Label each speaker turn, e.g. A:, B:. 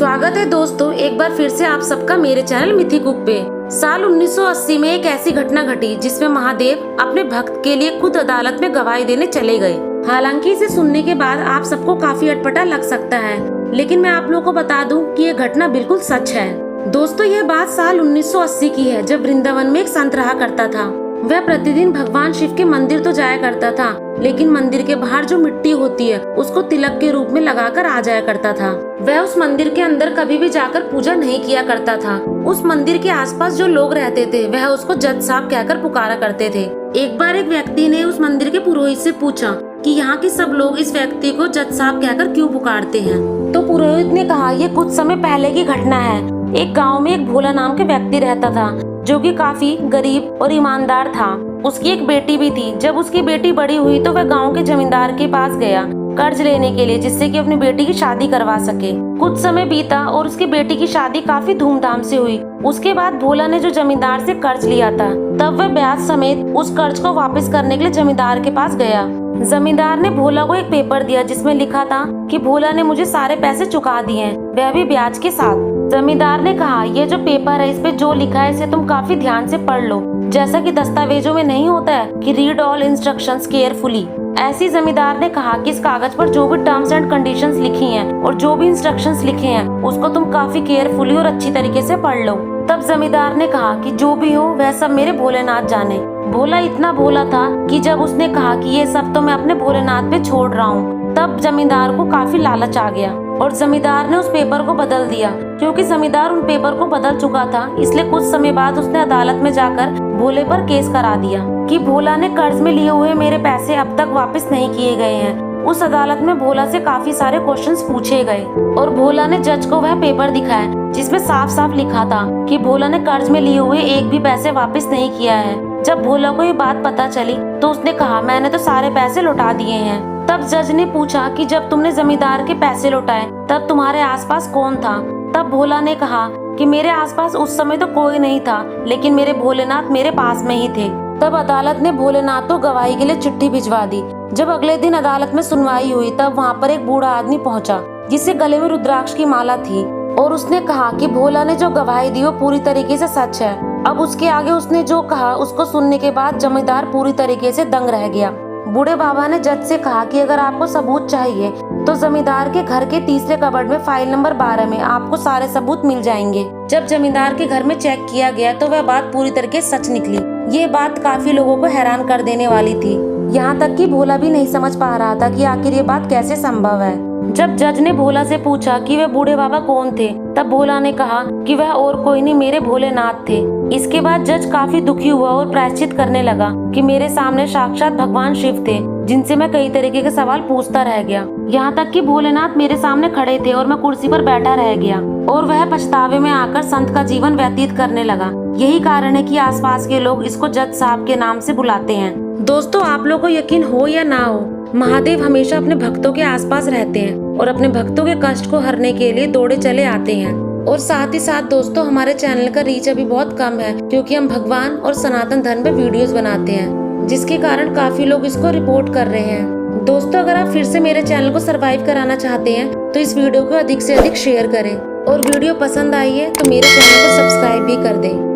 A: स्वागत है दोस्तों, एक बार फिर से आप सबका मेरे चैनल मिथि कुक पे। साल 1980 में एक ऐसी घटना घटी जिसमें महादेव अपने भक्त के लिए खुद अदालत में गवाही देने चले गए। हालांकि इसे सुनने के बाद आप सबको काफी अटपटा लग सकता है, लेकिन मैं आप लोगों को बता दूं कि ये घटना बिल्कुल सच है। दोस्तों, यह बात साल 1980 की है, जब वृंदावन में एक संत रहा करता था। वह प्रतिदिन भगवान शिव के मंदिर तो जाया करता था, लेकिन मंदिर के बाहर जो मिट्टी होती है उसको तिलक के रूप में लगाकर आ जाया करता था। वह उस मंदिर के अंदर कभी भी जाकर पूजा नहीं किया करता था। उस मंदिर के आसपास जो लोग रहते थे वह उसको जज साहब कहकर पुकारा करते थे। एक बार एक व्यक्ति ने उस मंदिर के पुरोहित से पूछा कि यहाँ के सब लोग इस व्यक्ति को जज साहब कहकर क्यों पुकारते हैं। तो पुरोहित ने कहा, ये कुछ समय पहले की घटना है। एक गाँव में एक भोला नाम के व्यक्ति रहता था, जो कि काफी गरीब और ईमानदार था। उसकी एक बेटी भी थी। जब उसकी बेटी बड़ी हुई तो वह गांव के जमींदार के पास गया कर्ज लेने के लिए, जिससे कि अपनी बेटी की शादी करवा सके। कुछ समय बीता और उसकी बेटी की शादी काफी धूमधाम से हुई। उसके बाद भोला ने जो जमींदार से कर्ज लिया था, तब वह ब्याज समेत उस कर्ज को वापस करने के लिए जमींदार के पास गया। जमींदार ने भोला को एक पेपर दिया जिसमें लिखा था कि भोला ने मुझे सारे पैसे चुका दिए हैं, वह भी ब्याज के साथ। जमींदार ने कहा, ये जो पेपर है इस पे जो लिखा है इसे तुम काफी ध्यान से पढ़ लो, जैसा कि दस्तावेजों में नहीं होता है कि रीड ऑल इंस्ट्रक्शंस केयरफुली। ऐसी जमींदार ने कहा कि इस कागज पर जो भी टर्म्स एंड कंडीशंस लिखी हैं और जो भी इंस्ट्रक्शंस लिखे हैं उसको तुम काफी केयरफुली और अच्छी तरीके से पढ़ लो। तब जमींदार ने कहा कि जो भी हो वह सब मेरे भोलेनाथ जाने। भोला इतना भोला था कि जब उसने कहा कि ये सब तो मैं अपने भोलेनाथ पे छोड़ रहा हूँ, तब जमींदार को काफी लालच आ गया और जमींदार ने उस पेपर को बदल दिया। क्योंकि जमींदार उन पेपर को बदल चुका था, इसलिए कुछ समय बाद उसने अदालत में जाकर भोले पर केस करा दिया कि भोला ने कर्ज में लिए हुए मेरे पैसे अब तक वापस नहीं किए गए हैं। उस अदालत में भोला से काफी सारे क्वेश्चंस पूछे गए और भोला ने जज को वह पेपर दिखाया जिसमें साफ साफ लिखा था कि भोला ने कर्ज में लिए हुए एक भी पैसे वापस नहीं किया है। जब भोला को ये बात पता चली तो उसने कहा, मैंने तो सारे पैसे लौटा दिए हैं। तब जज ने पूछा कि जब तुमने जमींदार के पैसे लौटाए तब तुम्हारे आसपास कौन था। तब भोला ने कहा कि मेरे आसपास उस समय तो कोई नहीं था, लेकिन मेरे भोलेनाथ मेरे पास में ही थे। तब अदालत ने भोलेनाथ को गवाही के लिए चिट्ठी भिजवा दी। जब अगले दिन अदालत में सुनवाई हुई तब वहाँ पर एक बूढ़ा आदमी पहुँचा जिससे गले में रुद्राक्ष की माला थी और उसने कहा कि भोला ने जो गवाही दी वो पूरी तरीके से सच है। अब उसके आगे उसने जो कहा उसको सुनने के बाद जमींदार पूरी तरीके से दंग रह गया। बूढ़े बाबा ने जज से कहा कि अगर आपको सबूत चाहिए तो जमींदार के घर के तीसरे कबर्ड में फाइल नंबर 12 में आपको सारे सबूत मिल जाएंगे। जब जमींदार के घर में चेक किया गया तो वह बात पूरी तरीके से सच निकली। ये बात काफी लोगों को हैरान कर देने वाली थी, यहाँ तक कि भोला भी नहीं समझ पा रहा था कि आखिर ये बात कैसे संभव है। जब जज ने भोला से पूछा कि वे बूढ़े बाबा कौन थे, तब भोला ने कहा कि वह और कोई नहीं मेरे भोलेनाथ थे। इसके बाद जज काफी दुखी हुआ और प्रायश्चित करने लगा कि मेरे सामने साक्षात भगवान शिव थे जिनसे मैं कई तरीके के सवाल पूछता रह गया। यहाँ तक कि भोलेनाथ मेरे सामने खड़े थे और मैं कुर्सी पर बैठा रह गया और वह पछतावे में आकर संत का जीवन व्यतीत करने लगा। यही कारण है कि आसपास के लोग इसको जज साहब के नाम से बुलाते हैं। दोस्तों, आप लोगों को यकीन हो या ना हो, महादेव हमेशा अपने भक्तों के आसपास रहते हैं और अपने भक्तों के कष्ट को हरने के लिए दौड़े चले आते हैं। और साथ ही साथ दोस्तों, हमारे चैनल का रीच अभी बहुत कम है क्योंकि हम भगवान और सनातन धर्म पे वीडियोस बनाते हैं, जिसके कारण काफी लोग इसको रिपोर्ट कर रहे हैं। दोस्तों, अगर आप फिर से मेरे चैनल को सरवाइव कराना चाहते हैं तो इस वीडियो को अधिक से अधिक शेयर करें और वीडियो पसंद आई है तो मेरे चैनल को सब्सक्राइब भी कर दें।